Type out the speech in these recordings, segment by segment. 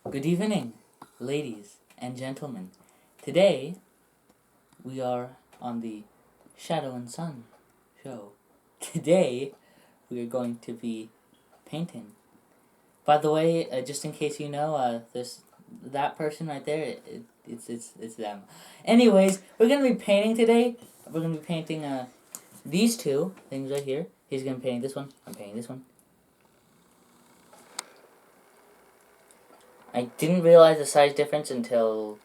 Good evening, ladies and gentlemen. Today, we are on the Shadow and Sun show. Today, we are going to be painting. By the way, just in case you know, that person right there. It's them. Anyways, we're gonna be painting today. We're gonna be painting these two things right here. He's gonna be painting this one. I'm painting this one. I didn't realize the size difference until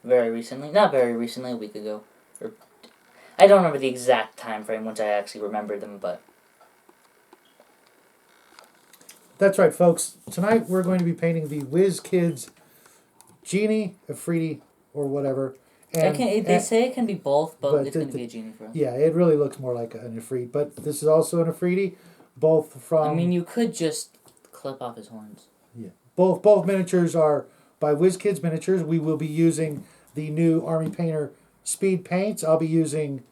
very recently. Not very recently, a week ago. Or I don't remember the exact time frame once I actually remembered them, but That's right, folks. Tonight we're going to be painting the Wizkids Djinn Efreeti or whatever. they say it can be both, but it's going to be a the, genie for us. yeah, it really looks more like an Efreeti, but this is also an Efreeti, both from. I mean, you could just clip off his horns. Yeah, both miniatures are by Wizkids Miniatures. We will be using the new Army Painter speed paints. I'll be using.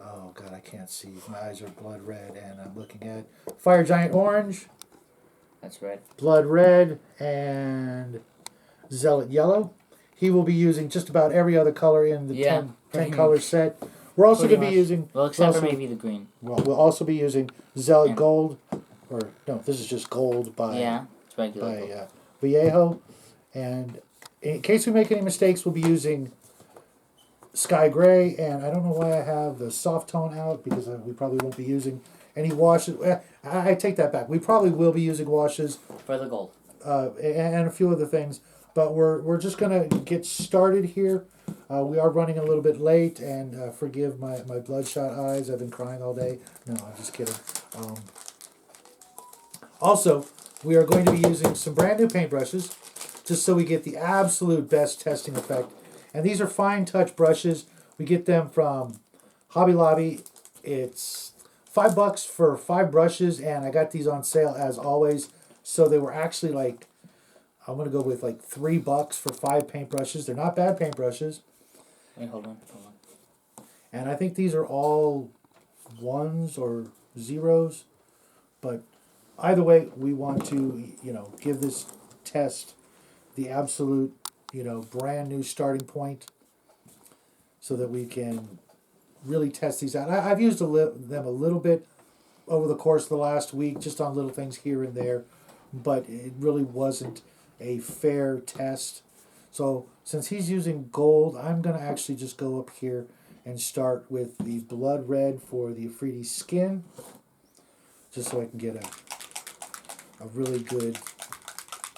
Oh God, I can't see. My eyes are blood red, and I'm looking at Fire Giant Orange. That's red. Blood red and Zealot Yellow. He will be using just about every other color in the 10 color set. We're also going to be using... Well, except for maybe the green. Well, we'll also be using Zealot Gold. Or, no, this is just gold by... Yeah, it's regular by Vallejo. And in case we make any mistakes, we'll be using Sky Gray. And I don't know why I have the soft tone out, because we probably won't be using any washes. I take that back. We probably will be using washes. For the gold. And a few other things. But we're just going to get started here. We are running a little bit late, and forgive my bloodshot eyes. I've been crying all day. No, I'm just kidding. Also, we are going to be using some brand new paintbrushes, just so we get the absolute best testing effect. And these are fine touch brushes. We get them from Hobby Lobby. It's $5 for 5 brushes, and I got these on sale as always. So they were actually like, I'm going to go with like $3 for 5 paintbrushes. They're not bad paintbrushes. Wait, hold on. And I think these are all 1s or 0s. But either way, we want to, give this test the absolute, brand new starting point, so that we can really test these out. I've used them a little bit over the course of the last week, just on little things here and there, but it really wasn't a fair test. So since he's using gold, I'm going to actually just go up here and start with the blood red for the Efreeti skin, just so I can get a really good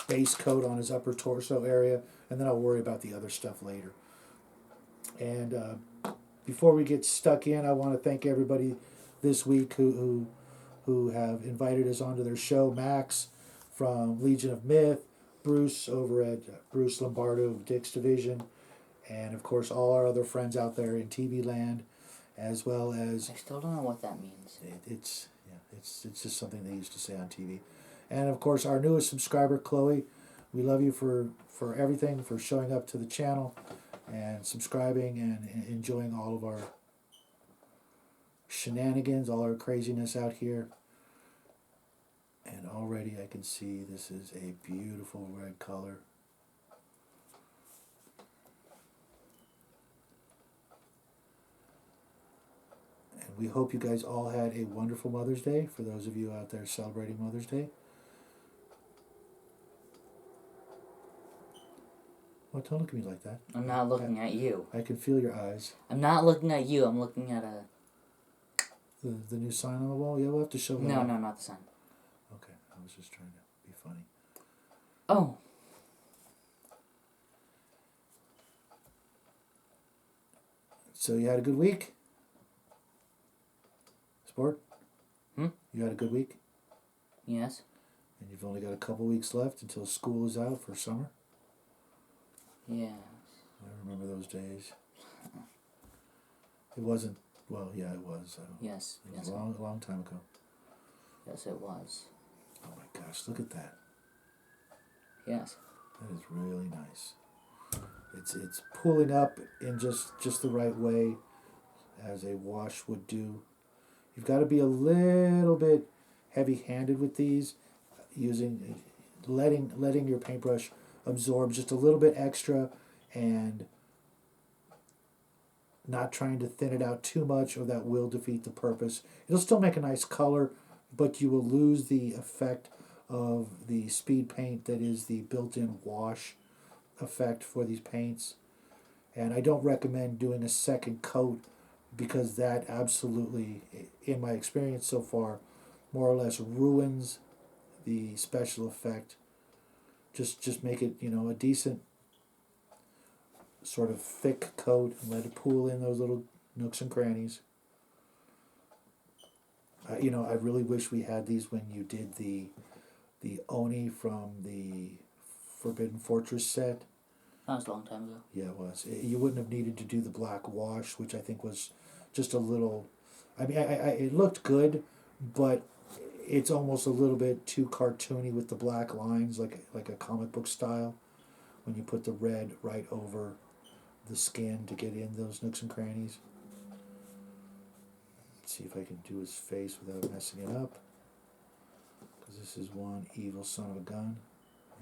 base coat on his upper torso area, and then I'll worry about the other stuff later. And before we get stuck in, I want to thank everybody this week who have invited us onto their show. Max from Legion of Myth, Bruce over at Bruce Lombardo of Dick's Division, and of course all our other friends out there in TV land, as well as... I still don't know what that means. It's just something they used to say on TV. And of course our newest subscriber, Chloe. We love you for everything, for showing up to the channel and subscribing and enjoying all of our shenanigans, all our craziness out here. And already I can see this is a beautiful red color. And we hope you guys all had a wonderful Mother's Day, for those of you out there celebrating Mother's Day. Oh, don't look at me like that. I'm not looking at you. I can feel your eyes. I'm not looking at you. I'm looking at The new sign on the wall? Yeah, we'll have to show that. No, not the sign. Okay, I was just trying to be funny. Oh. So you had a good week? Sport? Hmm? You had a good week? Yes. And you've only got a couple weeks left until school is out for summer? Yes. I remember those days. It wasn't... Well, yeah, it was. Yes. It was a long time ago. Yes, it was. Oh my gosh, look at that. Yes. That is really nice. It's pulling up in just the right way, as a wash would do. You've got to be a little bit heavy-handed with these, letting your paintbrush absorb just a little bit extra, and not trying to thin it out too much, or that will defeat the purpose. It'll still make a nice color, but you will lose the effect of the speed paint that is the built-in wash effect for these paints. And I don't recommend doing a second coat, because that absolutely, in my experience so far, more or less ruins the special effect. Just make it, a decent sort of thick coat and let it pool in those little nooks and crannies. I really wish we had these when you did the Oni from the Forbidden Fortress set. That was a long time ago. Yeah, it was. You wouldn't have needed to do the black wash, which I think was just a little. I mean, it looked good, but it's almost a little bit too cartoony with the black lines, like a comic book style. When you put the red right over the skin to get in those nooks and crannies. Let's see if I can do his face without messing it up. Because this is one evil son of a gun,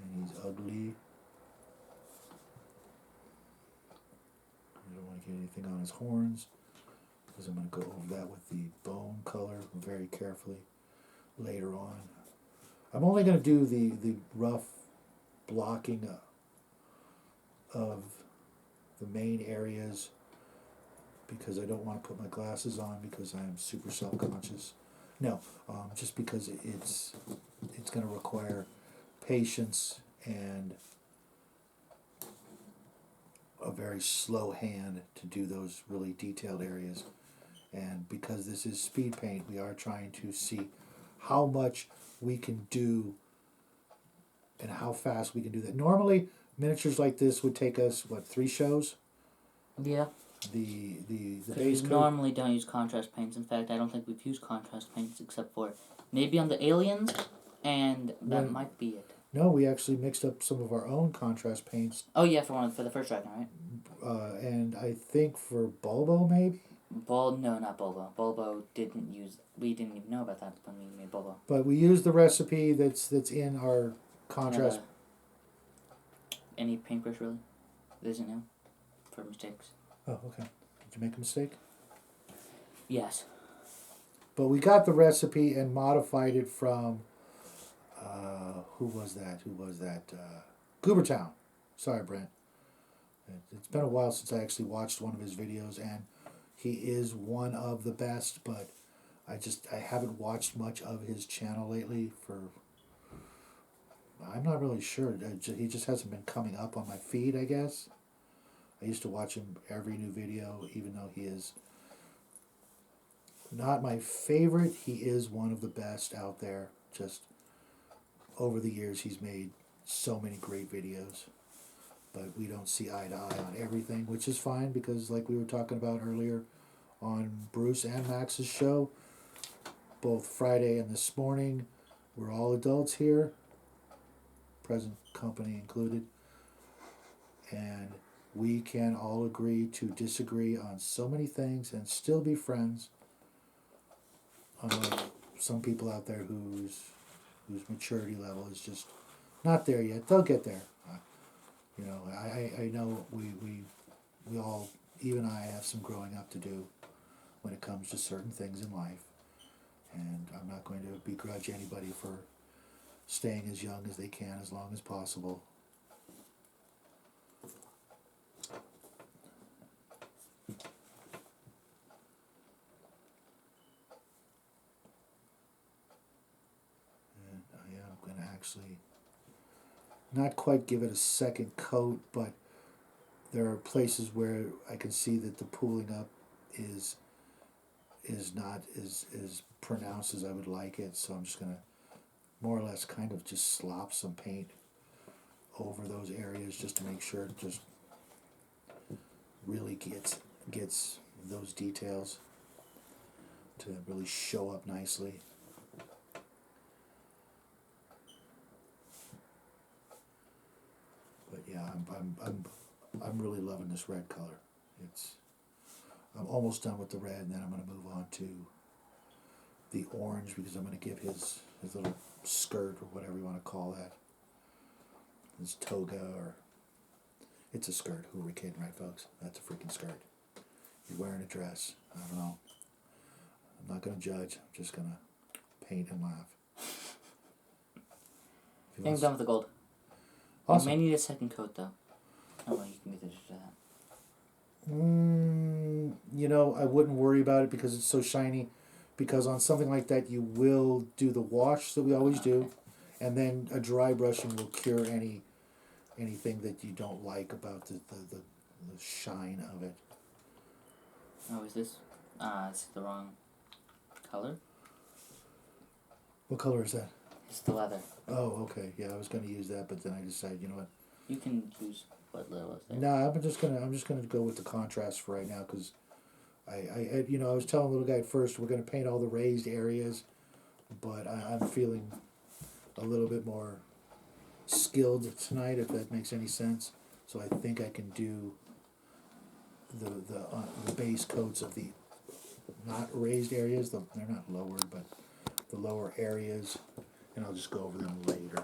and he's ugly. I don't want to get anything on his horns, because I'm going to go over that with the bone color very carefully later on. I'm only going to do the rough blocking of the main areas, because I don't want to put my glasses on, because I am super self-conscious. No, just because it's going to require patience and a very slow hand to do those really detailed areas. And because this is speed paint, we are trying to see how much we can do and how fast we can do that. Normally, miniatures like this would take us, 3 shows? Yeah. The Because base we coat. normally don't use contrast paints. In fact, I don't think we've used contrast paints except for maybe on the aliens, and that might be it. No, we actually mixed up some of our own contrast paints. Oh yeah, for the first dragon, right? And I think for Bulbo, maybe? No, not Bulbo. Bulbo we didn't even know about that when we made Bulbo. But we used the recipe that's in our contrast. Any paintbrush really? There's no for mistakes. Oh, okay. Did you make a mistake? Yes. But we got the recipe and modified it from, who was that? Goobertown. Sorry, Brent. It's been a while since I actually watched one of his videos, and he is one of the best, but I haven't watched much of his channel lately I'm not really sure. He just hasn't been coming up on my feed, I guess. I used to watch him every new video, even though he is not my favorite. He is one of the best out there. Just over the years, he's made so many great videos. But we don't see eye to eye on everything, which is fine, because like we were talking about earlier on Bruce and Max's show, both Friday and this morning, we're all adults here, present company included, and we can all agree to disagree on so many things and still be friends, unlike some people out there whose maturity level is just not there yet. They'll get there. I know we all, even I, have some growing up to do when it comes to certain things in life, and I'm not going to begrudge anybody for staying as young as they can as long as possible. And I am going to actually not quite give it a second coat, but there are places where I can see that the pooling up is not as pronounced as I would like it, so I'm just going to more or less kind of just slop some paint over those areas just to make sure it just really gets those details to really show up nicely. But yeah, I'm really loving this red color. I'm almost done with the red, and then I'm going to move on to the orange, because I'm going to give his little skirt, or whatever you want to call that, this toga, or it's a skirt. Who are we kidding, right, folks? That's a freaking skirt. You're wearing a dress. I don't know. I'm not going to judge. I'm just going to paint and laugh. I think I'm done with the gold. Awesome. You may need a second coat, though. Oh, well, you can get into that. You know, I wouldn't worry about it because it's so shiny. Because on something like that, you will do the wash that we always do, and then a dry brushing will cure anything that you don't like about the shine of it. Oh, is this? It's the wrong color. What color is that? It's the leather. Oh, okay. Yeah, I was going to use that, but then I decided, you know what? You can use what leather was there. Nah, I'm just gonna go with the contrast for right now because I was telling the little guy at first we're gonna paint all the raised areas, but I'm feeling a little bit more skilled tonight, if that makes any sense. So I think I can do the base coats of the not raised areas. They're not lowered, but the lower areas, and I'll just go over them later.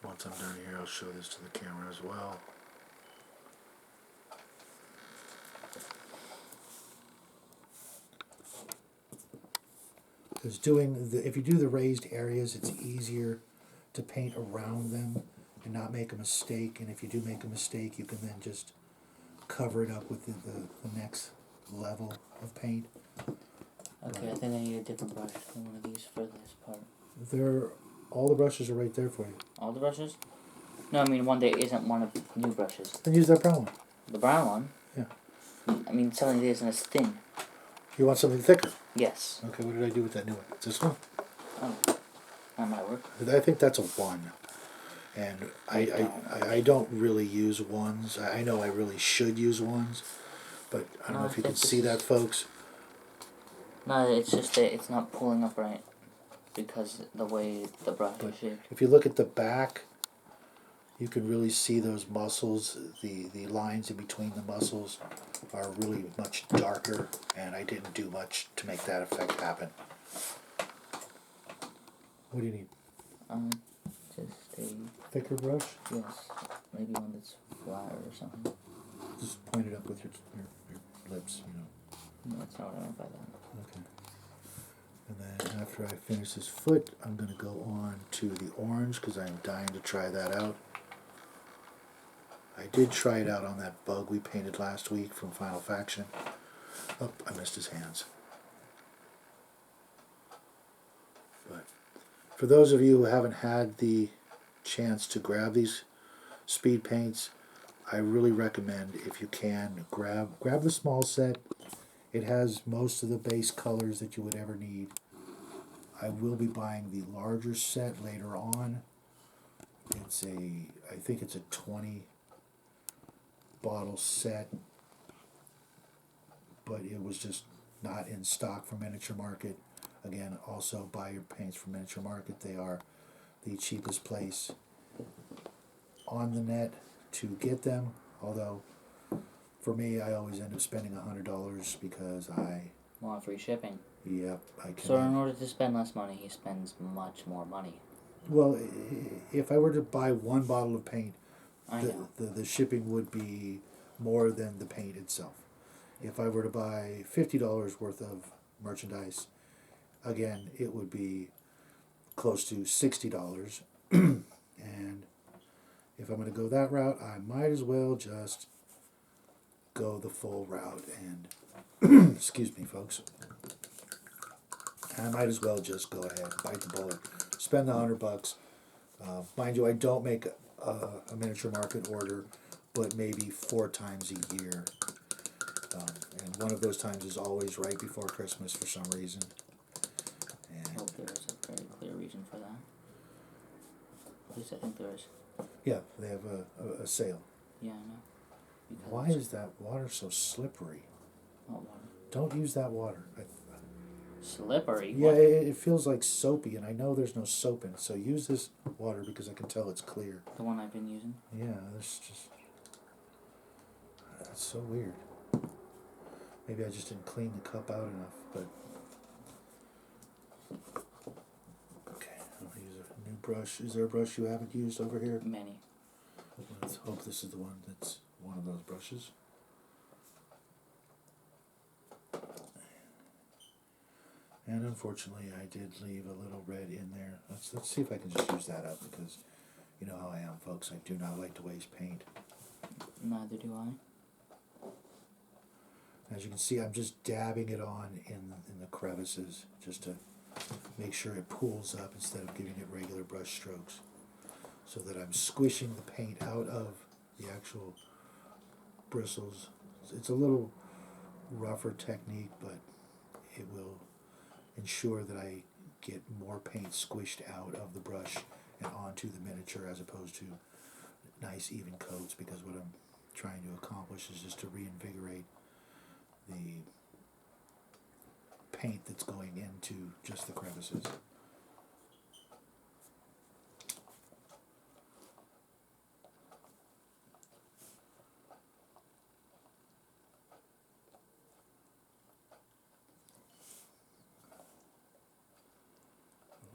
Once I'm done here, I'll show this to the camera as well. Because if you do the raised areas, it's easier to paint around them and not make a mistake. And if you do make a mistake, you can then just cover it up with the next level of paint. Okay, I think I need a different brush than one of these for this part. All the brushes are right there for you. All the brushes? No, I mean one that isn't one of the new brushes. Then use that brown one. The brown one? Yeah. I mean something that isn't as thin. You want something thicker? Yes. Okay, what did I do with that new one? It's this one? Oh, that might work. I think that's a 1. And I don't really use 1s. I know I really should use 1s, but I don't know if you can see that, folks. No, it's just that it's not pulling up right because the way the brush is shaped. If you look at the back, you can really see those muscles. The lines in between the muscles are really much darker, and I didn't do much to make that effect happen. What do you need? Just a... Thicker brush? Yes. Maybe one that's flatter or something. Just point it up with your lips, you know. No, that's not what I meant by that. Okay. And then after I finish this foot, I'm going to go on to the orange because I'm dying to try that out. I did try it out on that bug we painted last week from Final Faction. Oh, I missed his hands. But for those of you who haven't had the chance to grab these speed paints, I really recommend, if you can, grab the small set. It has most of the base colors that you would ever need. I will be buying the larger set later on. I think it's a 20 bottle set, but it was just not in stock for Miniature Market. Again, also buy your paints from Miniature Market. They are the cheapest place on the net to get them, although for me, I always end up spending $100 because I want free shipping. Yep, I can. So in order to spend less money, he spends much more money. Well, if I were to buy one bottle of paint, the shipping would be more than the paint itself. If I were to buy $50 worth of merchandise, again, it would be close to $60. And if I'm going to go that route, I might as well just go the full route. And excuse me, folks. I might as well just go ahead and bite the bullet, spend the $100. Mind you, I don't make a Miniature Market order, but maybe 4 times a year. And one of those times is always right before Christmas for some reason. And I hope there is a very clear reason for that. At least I think there is. yeah, they have a sale. Yeah, I know. Because Why is that water so slippery? hot water. Don't use that water. Slippery. Yeah, What? it feels like soapy, and I know there's no soap in it. So use this water because I can tell it's clear. The one I've been using. Yeah, that's so weird. Maybe I just didn't clean the cup out enough, but okay. I'll use a new brush. Is there a brush you haven't used over here? Many. Let's hope this is the one that's one of those brushes. And unfortunately, I did leave a little red in there. Let's see if I can just use that up because you know how I am, folks. I do not like to waste paint. Neither do I. As you can see, I'm just dabbing it on in the crevices just to make sure it pools up instead of giving it regular brush strokes, so that I'm squishing the paint out of the actual bristles. It's a little rougher technique, but it will ensure that I get more paint squished out of the brush and onto the miniature as opposed to nice even coats, because what I'm trying to accomplish is just to reinvigorate the paint that's going into just the crevices.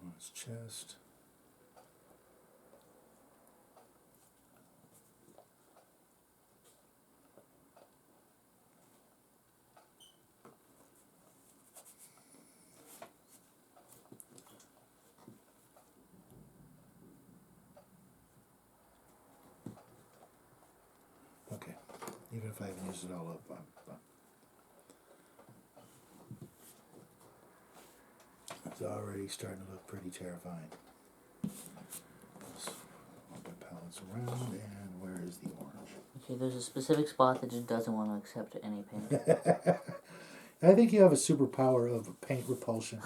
On his chest. Okay, even if I haven't used it all up, it's already starting to look pretty terrifying. Let's move my palettes around, and where is the orange? Okay, there's a specific spot that just doesn't want to accept any paint. I think you have a superpower of paint repulsion.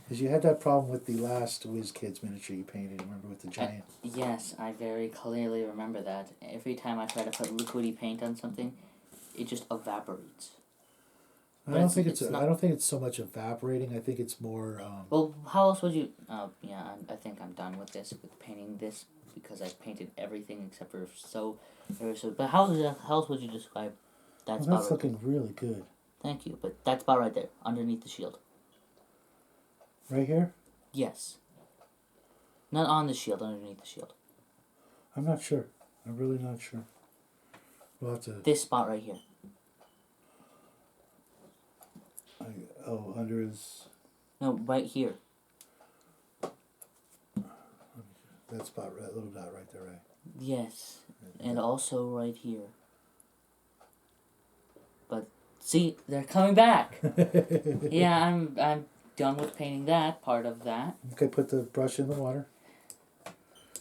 Because you had that problem with the last Wizkids miniature you painted, remember, with the giant? Yes, I very clearly remember that. Every time I try to put liquidy paint on something, it just evaporates. I don't think it's so much evaporating. I think it's more. Well, how else would you? Yeah, I think I'm done with this, with painting this, because I've painted everything except for so. But how else would you describe that spot? That's looking really good. Thank you, but that spot right there, underneath the shield. Right here? Yes. Not on the shield, underneath the shield. I'm not sure. I'm really not sure. We'll have to. This spot right here. Under his. No, right here. That spot, that little dot right there, right? Yes, and also right here. But see, they're coming back. Yeah, I'm done with painting that part of that. Okay, put the brush in the water.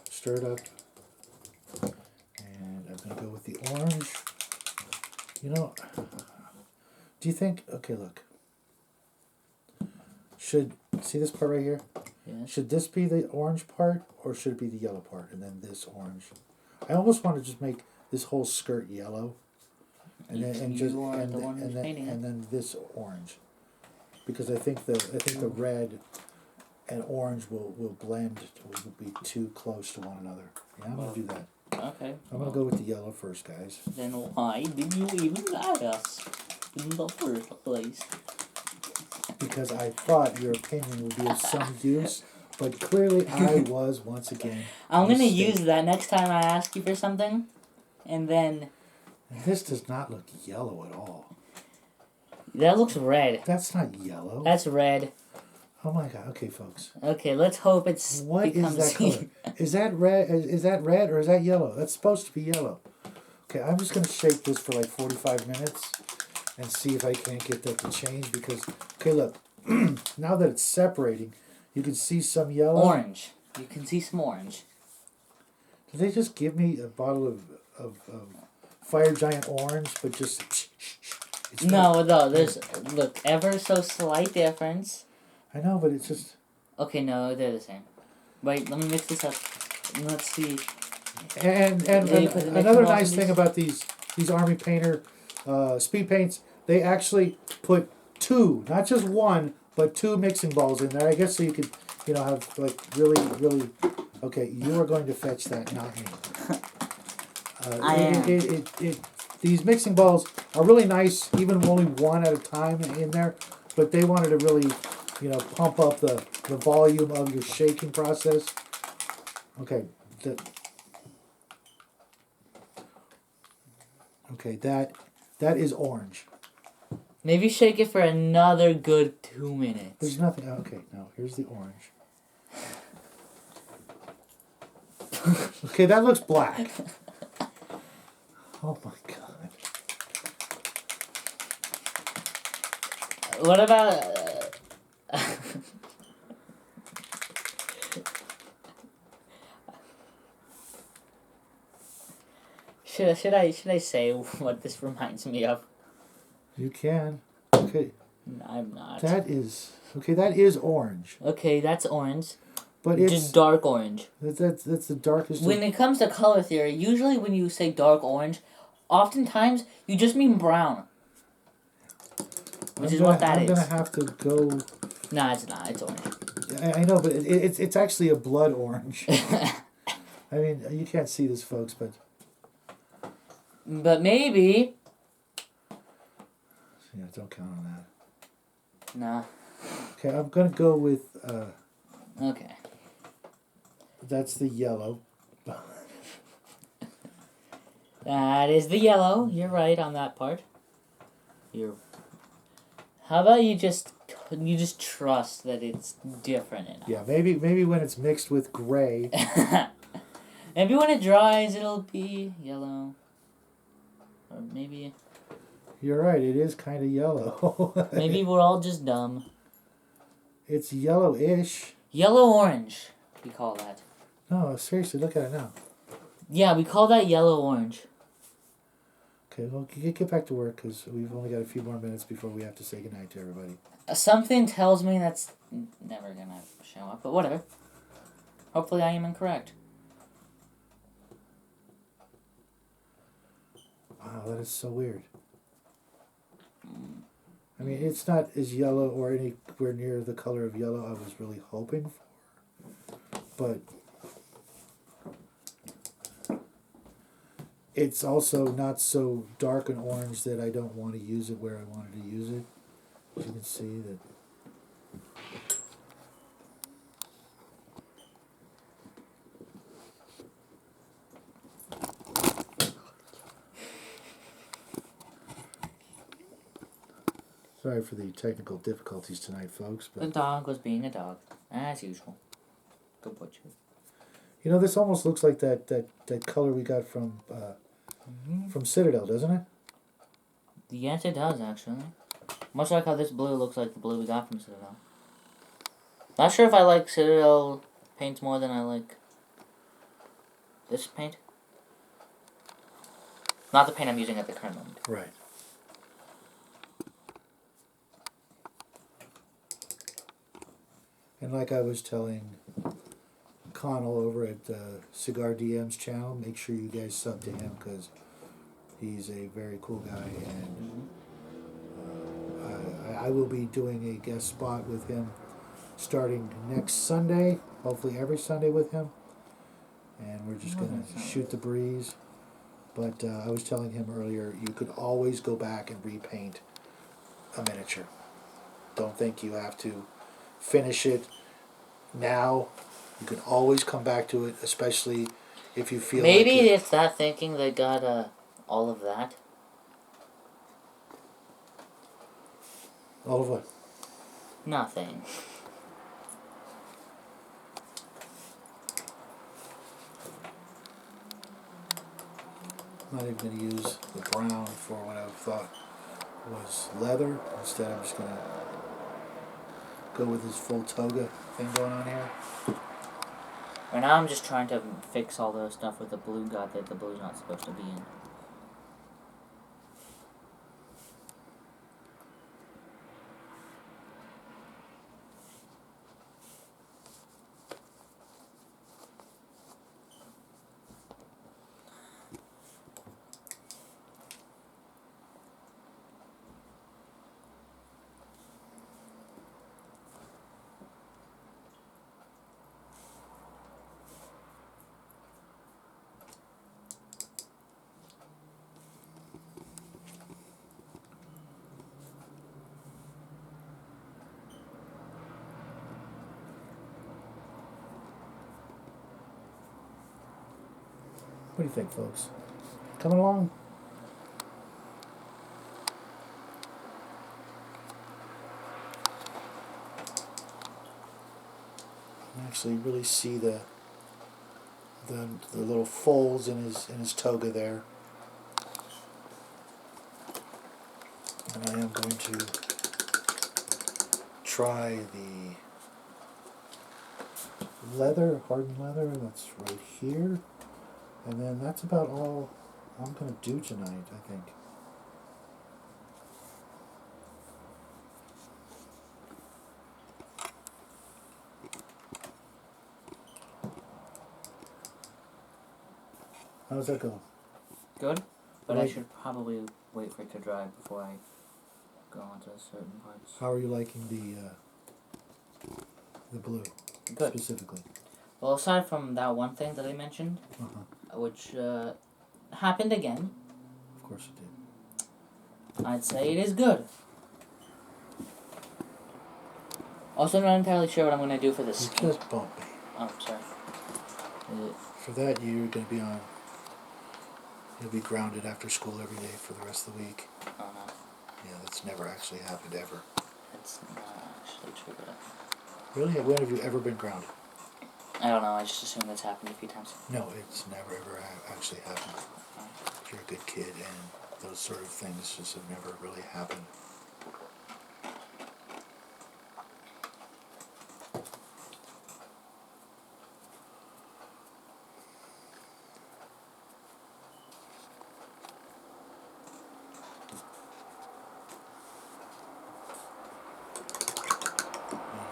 Stir it up. And I'm gonna go with the orange. You know, do you think? Okay, look. See this part right here? Yes. Should this be the orange part, or should it be the yellow part, and then this orange? I almost want to just make this whole skirt yellow, and then this orange, because I think the red and orange will blend. Will be too close to one another. Yeah, I'm gonna do that. Okay. I'm gonna go with the yellow first, guys. Then why did you even ask us in the first place? Because I thought your opinion would be of some use, but clearly I was once again. I'm gonna use that next time I ask you for something, and then. And this does not look yellow at all. That looks red. That's not yellow. That's red. Oh my god! Okay, folks. Okay, let's hope it's. What is that color? Is that red? Is that red or is that yellow? That's supposed to be yellow. Okay, I'm just gonna shake this for like 45 minutes. And see if I can't get that to change, because, okay, look, now that it's separating, you can see some yellow. Orange. You can see some orange. Did they just give me a bottle of Fire Giant Orange, but just... No, there's, look, ever so slight difference. I know, but it's just... Okay, no, they're the same. Wait, let me mix this up. Let's see. And another nice thing about these Army Painter speed paints, they actually put two, not just one, but 2 mixing balls in there. I guess so you could, have like really. Okay, you are going to fetch that, not me. I am. These mixing balls are really nice, even only one at a time in there, but they wanted to really, pump up the volume of your shaking process. Okay, that is orange. Maybe shake it for another good 2 minutes. There's nothing. Okay, now here's the orange. Okay, that looks black. Oh my god. What about... Should I say what this reminds me of? You can. Okay. No, I'm not. That is orange. Okay, that's orange. But it's just dark orange. That's the darkest. When it comes to color theory, usually when you say dark orange, oftentimes you just mean brown. Which is what that is. I'm gonna have to go. Nah, it's not. It's orange. I know, but it's actually a blood orange. I mean, you can't see this, folks, but. But maybe. Yeah, don't count on that. Nah. Okay, I'm gonna go with. Okay. That's the yellow. That is the yellow. You're right on that part. How about you just trust that it's different enough? Yeah, maybe when it's mixed with gray. Maybe when it dries, it'll be yellow. Or maybe. You're right. It is kind of yellow. Maybe we're all just dumb. It's yellowish. Yellow-orange, we call that. No, seriously, look at it now. Yeah, we call that yellow-orange. Okay, well, get back to work because we've only got a few more minutes before we have to say goodnight to everybody. Something tells me that's never gonna show up, but whatever. Hopefully I am incorrect. Wow, that is so weird. I mean, it's not as yellow or anywhere near the color of yellow I was really hoping for. But it's also not so dark and orange that I don't want to use it where I wanted to use it. As you can see that. Sorry for the technical difficulties tonight, folks. But the dog was being a dog, as usual. Good butcher. You know, this almost looks like that color we got from Citadel, doesn't it? Yes, it does, actually. Much like how this blue looks like the blue we got from Citadel. Not sure if I like Citadel paints more than I like this paint. Not the paint I'm using at the current moment. Right. And like I was telling Connell over at Cigar DM's channel, make sure you guys sub to him because he's a very cool guy, and I will be doing a guest spot with him starting next Sunday, hopefully every Sunday with him, and we're just going to shoot the breeze. But I was telling him earlier, you could always go back and repaint a miniature. Don't think you have to finish it now. You can always come back to it, especially if you feel maybe like it's that thinking that got all of that. All of what? Nothing. I'm not even going to use the brown for what I thought was leather. Instead, I'm just going to go with this full toga thing going on here. Right now I'm just trying to fix all the stuff with the blue god that the blue's not supposed to be in. What do you think, folks? Coming along? You can actually really see the little folds in his toga there. And I am going to try the leather, hardened leather, that's right here. And then that's about all I'm going to do tonight, I think. How's that go? Good, but I Like- should probably wait for it to dry before I go on to certain parts. How are you liking the blue Good. specifically? Well, aside from that one thing that I mentioned, which happened again, Of course it did. I'd say it is good. Also, not entirely sure what I'm going to do for this. You just bumped me. Oh, sorry. Is it? For that, you're going to be on. You'll be grounded after school every day for the rest of the week. Oh, no. Yeah, that's never actually happened ever. It's not actually true, but Really? When have you ever been grounded? I don't know. I just assume that's happened a few times. No, it's never ever actually happened. If you're a good kid, and those sort of things just have never really happened.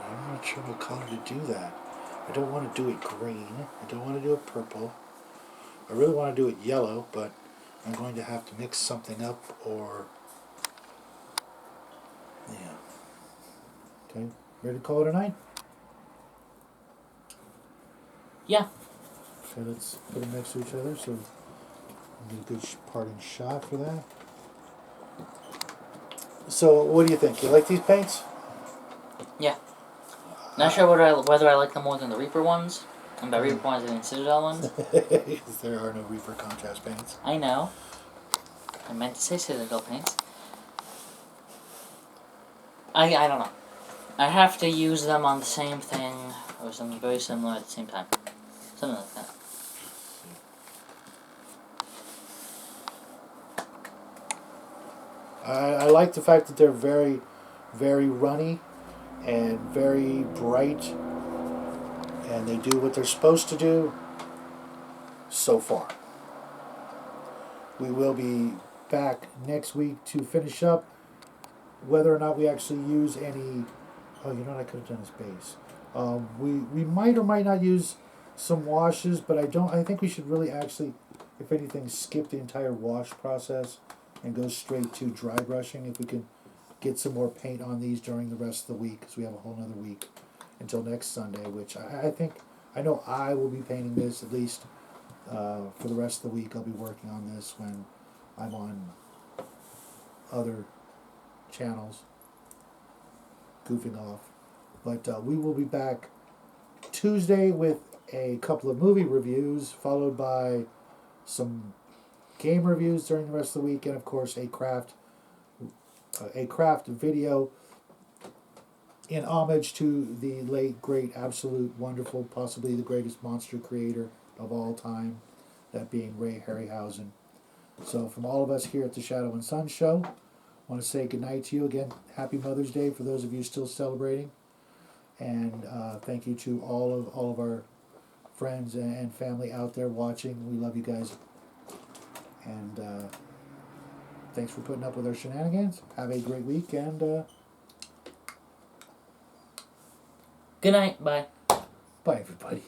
I'm not sure what color to do that. I don't want to do it green. I don't want to do it purple. I really want to do it yellow, but I'm going to have to mix something up or... Yeah. Okay, ready to call it a night? Yeah. Okay, let's put them next to each other so we get a good parting shot for that. So, what do you think? You like these paints? Yeah. Not sure whether I like them more than the Reaper ones. And by Reaper ones, I mean Citadel ones. There are no Reaper contrast paints. I know. I meant to say Citadel paints. I don't know. I have to use them on the same thing or something very similar at the same time. Something like that. I like the fact that they're very, very runny and very bright, and they do what they're supposed to do so far. We will be back next week to finish up whether or not we actually use any... Oh, you know what I could have done is base. We might or might not use some washes, but I think we should really actually, if anything, skip the entire wash process and go straight to dry brushing if we can get some more paint on these during the rest of the week, because we have a whole nother week until next Sunday, which I know I will be painting this at least for the rest of the week. I'll be working on this when I'm on other channels goofing off. But we will be back Tuesday with a couple of movie reviews, followed by some game reviews during the rest of the week, and of course a craft video in homage to the late, great, absolute, wonderful, possibly the greatest monster creator of all time, that being Ray Harryhausen. So from all of us here at the Shadow and Sun Show, I want to say goodnight to you again. Happy Mother's Day for those of you still celebrating, and thank you to all of our friends and family out there watching. We love you guys, and thanks for putting up with our shenanigans. Have a great week, and Good night. Bye. bye, everybody.